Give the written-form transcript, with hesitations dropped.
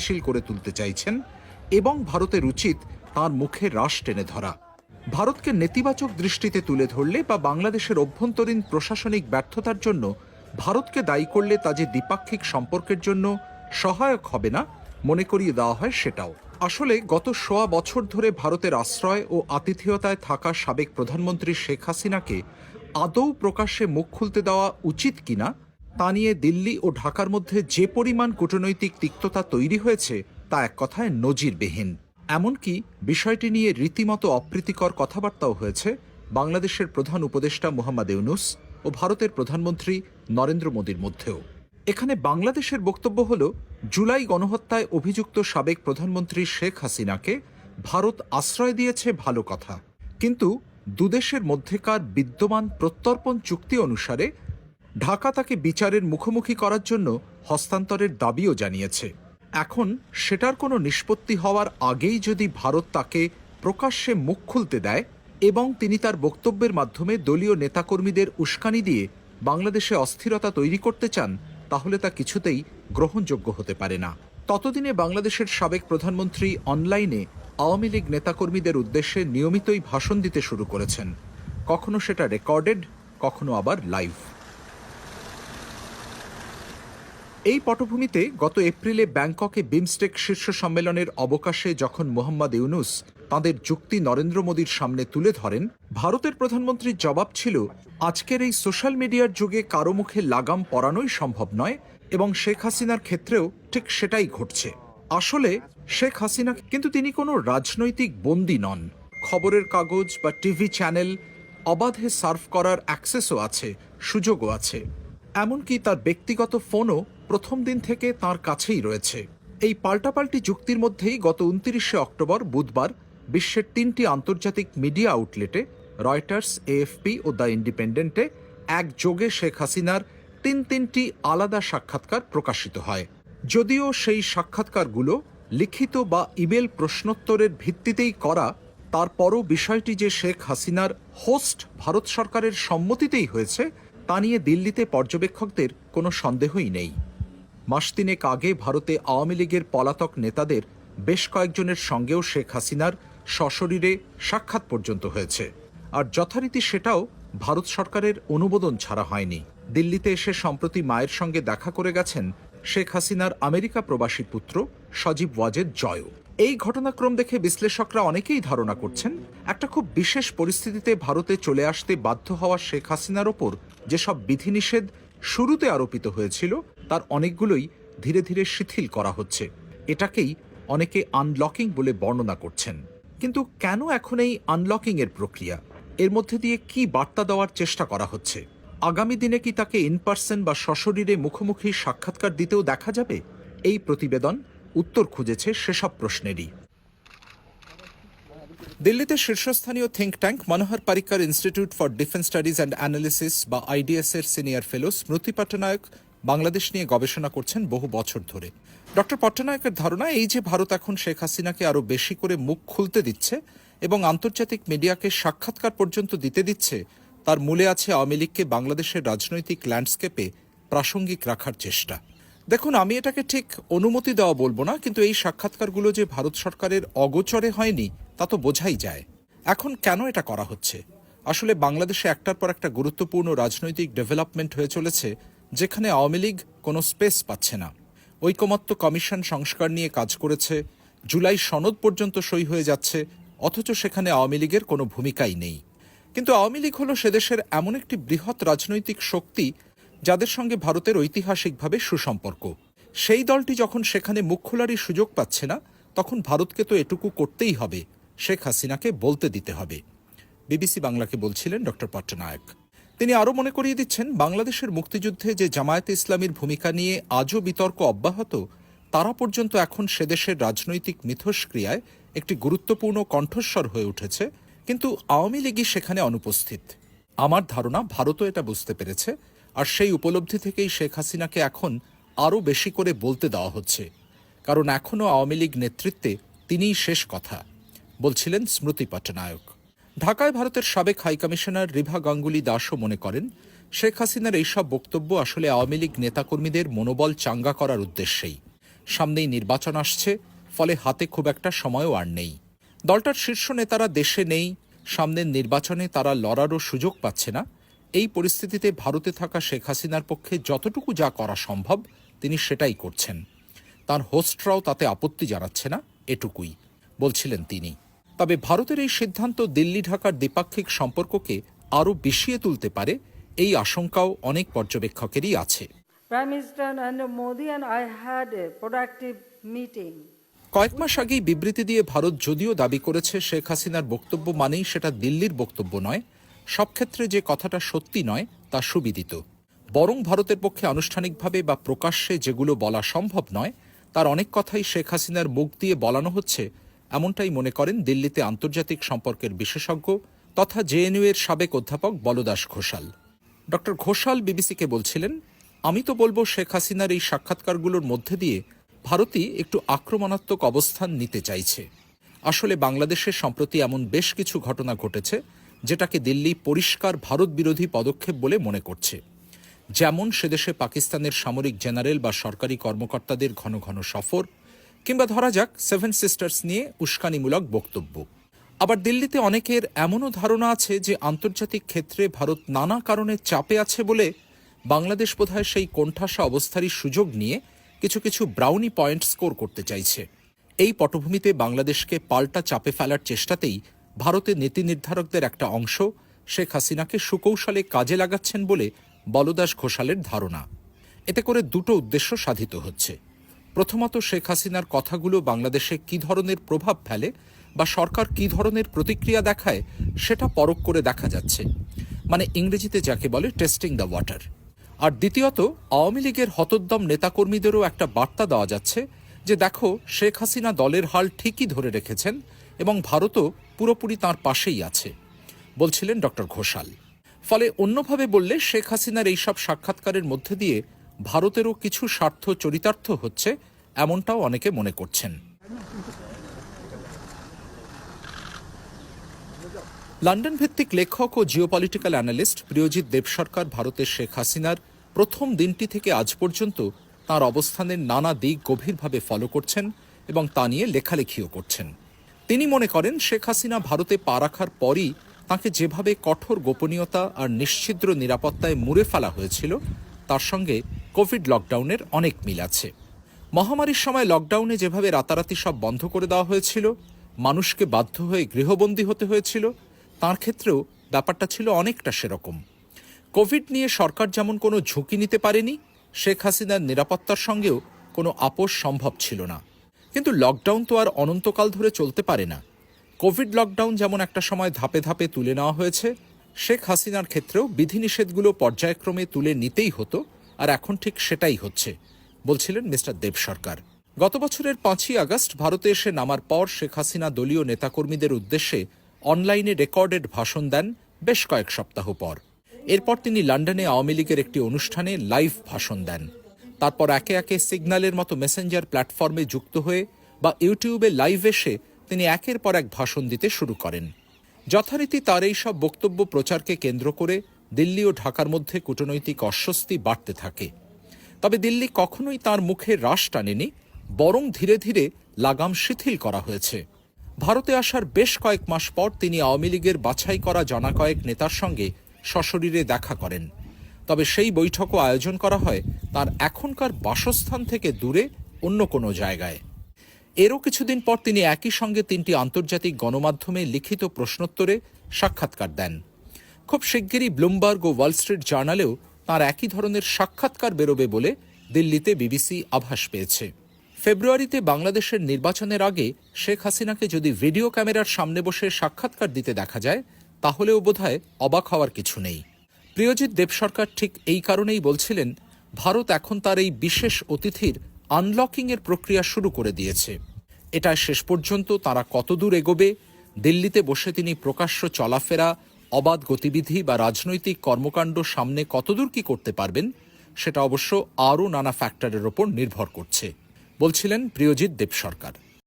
স্থিতিশীল করে তুলতে চাইছেন এবং ভারতের উচিত তার মুখে রাশ টেনে ধরা। ভারতকে নেতিবাচক দৃষ্টিতে তুলে ধরলে বা বাংলাদেশের অভ্যন্তরীণ প্রশাসনিক ব্যর্থতার জন্য ভারতকে দায়ী করলে তা যে দ্বিপাক্ষিক সম্পর্কের জন্য সহায়ক হবে না মনে করিয়ে দেওয়া হয় সেটাও। আসলে গত ১৬ বছর ধরে ভারতের আশ্রয় ও আতিথেয়তায় থাকা সাবেক প্রধানমন্ত্রী শেখ হাসিনাকে আদৌ প্রকাশ্যে মুখ খুলতে দেওয়া উচিত কিনা তা নিয়ে দিল্লি ও ঢাকার মধ্যে যে পরিমাণ কূটনৈতিক তিক্ততা তৈরি হয়েছে তা এক কথায় নজিরবিহীন। এমনকি বিষয়টি নিয়ে রীতিমতো অপ্রীতিকর কথাবার্তাও হয়েছে বাংলাদেশের প্রধান উপদেষ্টা মোহাম্মদ ইউনূস ও ভারতের প্রধানমন্ত্রী নরেন্দ্র মোদীর মধ্যেও। এখানে বাংলাদেশের বক্তব্য হল, জুলাই গণহত্যায় অভিযুক্ত সাবেক প্রধানমন্ত্রী শেখ হাসিনাকে ভারত আশ্রয় দিয়েছে ভালো কথা, কিন্তু দুদেশের মধ্যেকার বিদ্যমান প্রত্যর্পণ চুক্তি অনুসারে ঢাকা তাকে বিচারের মুখোমুখি করার জন্য হস্তান্তরের দাবিও জানিয়েছে। এখন সেটার কোনো নিষ্পত্তি হওয়ার আগেই যদি ভারত তাকে প্রকাশ্যে মুখ খুলতে দেয় এবং তিনি তার বক্তব্যের মাধ্যমে দলীয় নেতাকর্মীদের উস্কানি দিয়ে বাংলাদেশে অস্থিরতা তৈরি করতে চান, তাহলে তা কিছুতেই গ্রহণযোগ্য হতে পারে না। ততদিনে বাংলাদেশের সাবেক প্রধানমন্ত্রী অনলাইনে আওয়ামী লীগ নেতাকর্মীদের উদ্দেশ্যে নিয়মিতই ভাষণ দিতে শুরু করেছেন, কখনো সেটা রেকর্ডেড, কখনো আবার লাইভ। এই পটভূমিতে গত এপ্রিলে ব্যাংককে বিমস্টেক শীর্ষ সম্মেলনের অবকাশে যখন মোহাম্মদ ইউনূস তাঁদের যুক্তি নরেন্দ্র মোদীর সামনে তুলে ধরেন, ভারতের প্রধানমন্ত্রীর জবাব ছিল, আজকের এই সোশ্যাল মিডিয়ার যুগে কারো মুখে লাগাম পরানোই সম্ভব নয় এবং শেখ হাসিনার ক্ষেত্রেও ঠিক সেটাই ঘটছে। আসলে শেখ হাসিনা কিন্তু তিনি কোনো রাজনৈতিক বন্দী নন। খবরের কাগজ বা টিভি চ্যানেল অবাধে সার্ভ করার অ্যাক্সেসও আছে, সুযোগও আছে। এমনকি তার ব্যক্তিগত ফোনও প্রথম দিন থেকে তার কাছেই রয়েছে। এই পাল্টাপাল্টি যুক্তির মধ্যেই গত ২৯শে অক্টোবর বুধবার বিশ্বের ৩টি আন্তর্জাতিক মিডিয়া আউটলেটে রয়টার্স, এএফপি ও দ্য ইন্ডিপেন্ডেন্টে একযোগে শেখ হাসিনার তিনটি আলাদা সাক্ষাৎকার প্রকাশিত হয়। যদিও সেই সাক্ষাৎকারগুলো লিখিত বা ইমেল প্রশ্নোত্তরের ভিত্তিতেই করা, তারপরও বিষয়টি যে শেখ হাসিনার হোস্ট ভারত সরকারের সম্মতিতেই হয়েছে তা নিয়ে দিল্লিতে পর্যবেক্ষকদের কোনো সন্দেহই নেই। মাস তিনেক আগে ভারতে আওয়ামী লীগের পলাতক নেতাদের বেশ কয়েকজনের সঙ্গেও শেখ হাসিনার সশরীরে সাক্ষাৎ পর্যন্ত হয়েছে, আর যথারীতি সেটাও ভারত সরকারের অনুমোদন ছাড়া হয়নি। দিল্লিতে এসে সম্প্রতি মায়ের সঙ্গে দেখা করে গেছেন শেখ হাসিনার আমেরিকা প্রবাসী পুত্র সজীব ওয়াজেদ জয়ও। এই ঘটনাক্রম দেখে বিশ্লেষকরা অনেকেই ধারণা করছেন, একটা খুব বিশেষ পরিস্থিতিতে ভারতে চলে আসতে বাধ্য হওয়া শেখ হাসিনার ওপর যেসব বিধিনিষেধ শুরুতে আরোপিত হয়েছিল তার অনেকগুলোই ধীরে ধীরে শিথিল করা হচ্ছে। এটাকেই অনেকে আনলকিং বলে বর্ণনা করছেন। কিন্তু কেন এখন এই আনলকিং এর প্রক্রিয়া? এর মধ্যে দিয়ে কি বার্তা দেওয়ার চেষ্টা করা হচ্ছে? আগামী দিনে কি তাকে ইনপার্সন বা সশরীরে মুখোমুখি সাক্ষাৎকার দিতেও দেখা যাবে? এই প্রতিবেদন উত্তর খুঁজেছে সেসব প্রশ্নেরই। দিল্লিতে শীর্ষস্থানীয় think tank Manohar Parrikar institute for defence studies and analysis বা আইডিএস এর সিনিয়র ফেলো স্মৃতি পট্টনায়ক বাংলাদেশ নিয়ে গবেষণা করছেন বহু বছর ধরে। ডক্টর পট্টনায়কের ধারণা, এই যে ভারত এখন শেখ হাসিনাকে আরও বেশি করে মুখ খুলতে দিচ্ছে এবং আন্তর্জাতিক মিডিয়াকে সাক্ষাৎকার পর্যন্ত দিতে দিচ্ছে, তার মূলে আছে আওয়ামী লীগকে বাংলাদেশের রাজনৈতিক ল্যান্ডস্কেপে প্রাসঙ্গিক রাখার চেষ্টা। দেখুন, আমি এটাকে ঠিক অনুমতি দেওয়া বলবো না, কিন্তু এই সাক্ষাৎকারগুলো যে ভারত সরকারের অগোচরে হয়নি তা তো বোঝাই যায়। এখন কেন এটা করা হচ্ছে? আসলে বাংলাদেশে একটার পর একটা গুরুত্বপূর্ণ রাজনৈতিক ডেভেলপমেন্ট হয়ে চলেছে, যেখানে আওয়ামী লীগ কোনো স্পেস পাচ্ছে না। ঐকমত্য কমিশন সংস্কার নিয়ে কাজ করেছে, জুলাই সনদ পর্যন্ত সই হয়ে যাচ্ছে, অথচ সেখানে আওয়ামী লীগের কোনো ভূমিকাই নেই। কিন্তু আওয়ামী লীগ হলো সেদেশের এমন একটি বৃহৎ রাজনৈতিক শক্তি যাদের সঙ্গে ভারতের ঐতিহাসিকভাবে সুসম্পর্ক। সেই দলটি যখন সেখানে মুখ খোলারই সুযোগ পাচ্ছে না, তখন ভারতকে তো এটুকু করতেই হবে, শেখ হাসিনাকে বলতে দিতে হবে। বিবিসি বাংলাকে বলছিলেন ডক্টর পট্টনায়ক। তিনি আরও মনে করিয়ে দিচ্ছেন, বাংলাদেশের মুক্তিযুদ্ধে যে জামায়াতে ইসলামীর ভূমিকা নিয়ে আজও বিতর্ক অব্যাহত, তারা পর্যন্ত এখন সেদেশের রাজনৈতিক মিথস্ক্রিয়ায় একটি গুরুত্বপূর্ণ কণ্ঠস্বর হয়ে উঠেছে, কিন্তু আওয়ামী লীগই সেখানে অনুপস্থিত। আমার ধারণা ভারতও এটা বুঝতে পেরেছে, আর সেই উপলব্ধি থেকেই শেখ হাসিনাকে এখন আরও বেশি করে বলতে দেওয়া হচ্ছে, কারণ এখনও আওয়ামী লীগ নেতৃত্বে তিনিই শেষ কথা, বলছিলেন স্মৃতি পট্টনায়ক। ঢাকায় ভারতের সাবেক হাইকমিশনার রিভা গাঙ্গুলি দাসও মনে করেন, শেখ হাসিনার এইসব বক্তব্য আসলে আওয়ামী লীগ নেতাকর্মীদের মনোবল চাঙ্গা করার উদ্দেশ্যেই। সামনেই নির্বাচন আসছে, ফলে হাতে খুব একটা সময়ও আর নেই। দলটার শীর্ষ নেতারা দেশে নেই, সামনের নির্বাচনে তারা লড়ারও সুযোগ পাচ্ছে না। এই পরিস্থিতিতে ভারতে থাকা শেখ হাসিনার পক্ষে যতটুকু যা করা সম্ভব তিনি সেটাই করছেন। তার হোস্টরাও তাতে আপত্তি জানাচ্ছে না, এটুকুই বলছিলেন তিনি। তবে ভারতের এই সিদ্ধান্ত দিল্লি ঢাকার দ্বিপাক্ষিক সম্পর্ককে আরও বিষিয়ে তুলতে পারে, এই আশঙ্কাও অনেক পর্যবেক্ষকেরই আছে। Prime Minister Narendra Modi and I had a productive meeting. কয়েক মাস আগেই বিবৃতি দিয়ে ভারত যদিও দাবি করেছে শেখ হাসিনার বক্তব্য মানেই সেটা দিল্লির বক্তব্য নয়, সব ক্ষেত্রে যে কথাটা সত্যি নয় তা সুবিদিত। বরং ভারতের পক্ষে আনুষ্ঠানিকভাবে বা প্রকাশ্যে যেগুলো বলা সম্ভব নয় তার অনেক কথাই শেখ হাসিনার মুখ দিয়ে বলানো হচ্ছে, এমনটাই মনে করেন দিল্লিতে আন্তর্জাতিক সম্পর্কের বিশেষজ্ঞ তথা জেএনইউ এর সাবেক অধ্যাপক বলদাস ঘোষাল। ডক্টর ঘোষাল বিবিসিকে বলছিলেন, আমি তো বলবো শেখ হাসিনার এই সাক্ষাৎকারগুলোর মধ্যে দিয়ে ভারতই একটু আক্রমণাত্মক অবস্থান নিতে চাইছে। আসলে বাংলাদেশের সম্প্রতি এমন বেশ কিছু ঘটনা ঘটেছে যেটাকে দিল্লি পরিষ্কার ভারত বিরোধী পদক্ষেপ বলে মনে করছে। যেমন সেদেশে পাকিস্তানের সামরিক জেনারেল বা সরকারি কর্মকর্তাদের ঘন ঘন সফর, কিংবা ধরা যাক 7 সিস্টার্স নিয়ে উস্কানিমূলক বক্তব্য। আবার দিল্লিতে অনেকের এমনও ধারণা আছে যে আন্তর্জাতিক ক্ষেত্রে ভারত নানা কারণে চাপে আছে বলে বাংলাদেশ বোধহয় সেই কোণঠাসা অবস্থারই সুযোগ নিয়ে কিছু কিছু ব্রাউনি পয়েন্ট স্কোর করতে চাইছে। এই পটভূমিতে বাংলাদেশকে পাল্টা চাপে ফেলার চেষ্টাতেই ভারতের নীতি নির্ধারকদের একটা অংশ শেখ হাসিনাকে সুকৌশলে কাজে লাগাচ্ছেন বলে বলদাস ঘোষালের ধারণা। এতে করে দুটো উদ্দেশ্য সাধিত হচ্ছে। প্রথমত, শেখ হাসিনার কথাগুলো বাংলাদেশে কী ধরনের প্রভাব ফেলে বা সরকার কী ধরনের প্রতিক্রিয়া দেখায় সেটা পরখ করে দেখা যাচ্ছে, মানে ইংরেজিতে যাকে বলে টেস্টিং দ্য ওয়াটার। আর দ্বিতীয়ত, আওয়ামী লীগের হতোদ্যম নেতাকর্মীদেরও একটা বার্তা দেওয়া যাচ্ছে যে দেখো, শেখ হাসিনা দলের হাল ঠিকই ধরে রেখেছেন এবং ভারতও পুরোপুরি তাঁর পাশেই আছে, বলছিলেন ডক্টর ঘোষাল। ফলে অন্যভাবে বললে শেখ হাসিনার এইসব সাক্ষাৎকারের মধ্যে দিয়ে ভারতেরও কিছু স্বার্থ চরিতার্থ হচ্ছে, এমনটাও অনেকে মনে করছেন। লন্ডন ভিত্তিক লেখক ও জিওপলিটিক্যাল অ্যানালিস্ট প্রিয়জিৎ দেবসরকার ভারতের শেখ হাসিনার প্রথম দিনটি থেকে আজ পর্যন্ত তাঁর অবস্থানের নানা দিক গভীরভাবে ফলো করছেন এবং তা নিয়ে লেখালেখিও করছেন। তিনি মনে করেন শেখ হাসিনা ভারতে পা রাখার পরই তাঁকে যেভাবে কঠোর গোপনীয়তা আর নিশ্ছিদ্র নিরাপত্তায় মুড়ে ফেলা হয়েছিল তার সঙ্গে কোভিড লকডাউনের অনেক মিল আছে। মহামারীর সময় লকডাউনে যেভাবে রাতারাতি সব বন্ধ করে দেওয়া হয়েছিল, মানুষকে বাধ্য হয়ে গৃহবন্দী হতে হয়েছিল, তার ক্ষেত্রেও ব্যাপারটা ছিল অনেকটা সেরকম। কোভিড নিয়ে সরকার যেমন কোনো ঝুঁকি নিতে পারেনি, শেখ হাসিনার নিরাপত্তার সঙ্গেও কোনো আপোষ সম্ভব ছিল না। কিন্তু লকডাউন তো আর অনন্তকাল ধরে চলতে পারে না। কোভিড লকডাউন যেমন একটা সময় ধাপে ধাপে তুলে নেওয়া হয়েছে, শেখ হাসিনার ক্ষেত্রেও বিধিনিষেধগুলো পর্যায়ক্রমে তুলে নিতেই হতো, আর এখন ঠিক সেটাই হচ্ছে, বলছিলেন মিস্টার দেব সরকার। গত বছরের 5ই আগস্ট ভারতে এসে নামার পর শেখ হাসিনা দলীয় নেতাকর্মীদের উদ্দেশ্যে অনলাইনে রেকর্ডেড ভাষণ দেন বেশ কয়েক সপ্তাহ পর। এরপর তিনি লন্ডনে আওয়ামী লীগের একটি অনুষ্ঠানে লাইভ ভাষণ দেন। তারপর একে একে সিগন্যালের মতো মেসেঞ্জার প্ল্যাটফর্মে যুক্ত হয়ে বা ইউটিউবে লাইভ এসে তিনি একের পর এক ভাষণ দিতে শুরু করেন। যথারীতি তার এই সব বক্তব্য প্রচারকে কেন্দ্র করে দিল্লি ও ঢাকার মধ্যে কূটনৈতিক অস্বস্তি বাড়তে থাকে। তবে দিল্লি কখনোই তার মুখে রাশ টানেনি, বরং ধীরে ধীরে লাগাম শিথিল করা হয়েছে। ভারতে আসার বেশ কয়েক মাস পর তিনি আওয়ামী লীগের বাছাই করা জানা কয়েক নেতার সঙ্গে সশরীরে দেখা করেন। তবে সেই বৈঠকও আয়োজন করা হয় তার এখনকার বাসস্থান থেকে দূরে অন্য কোনো জায়গায়। এরও কিছুদিন পর তিনি একই সঙ্গে 3টি আন্তর্জাতিক গণমাধ্যমে লিখিত প্রশ্নোত্তরে সাক্ষাৎকার দেন। খুব শিগগিরই ব্লুমবার্গ ও ওয়াল স্ট্রিট জার্নালেও তাঁর একই ধরনের সাক্ষাৎকার বেরোবে বলে দিল্লিতে বিবিসি আভাস পেয়েছে। ফেব্রুয়ারিতে বাংলাদেশের নির্বাচনের আগে শেখ হাসিনাকে যদি ভিডিও ক্যামেরার সামনে বসে সাক্ষাৎকার দিতে দেখা যায়, তাহলেও বোধহয় অবাক হওয়ার কিছু নেই। প্রিয়জিৎ দেবসরকার ঠিক এই কারণেই বলছিলেন, ভারত এখন তার এই বিশেষ অতিথির আনলকিংয়ের প্রক্রিয়া শুরু করে দিয়েছে। এটা শেষ পর্যন্ত তারা কতদূর এগোবে, দিল্লিতে বসে তিনি প্রকাশ্য চলাফেরা, অবাধ গতিবিধি বা রাজনৈতিক কর্মকাণ্ড সামনে কতদূর কি করতে পারবেন, সেটা অবশ্য আরও নানা ফ্যাক্টরের ওপর নির্ভর করছে, বলছিলেন প্রিয়জিৎ দেবসরকার।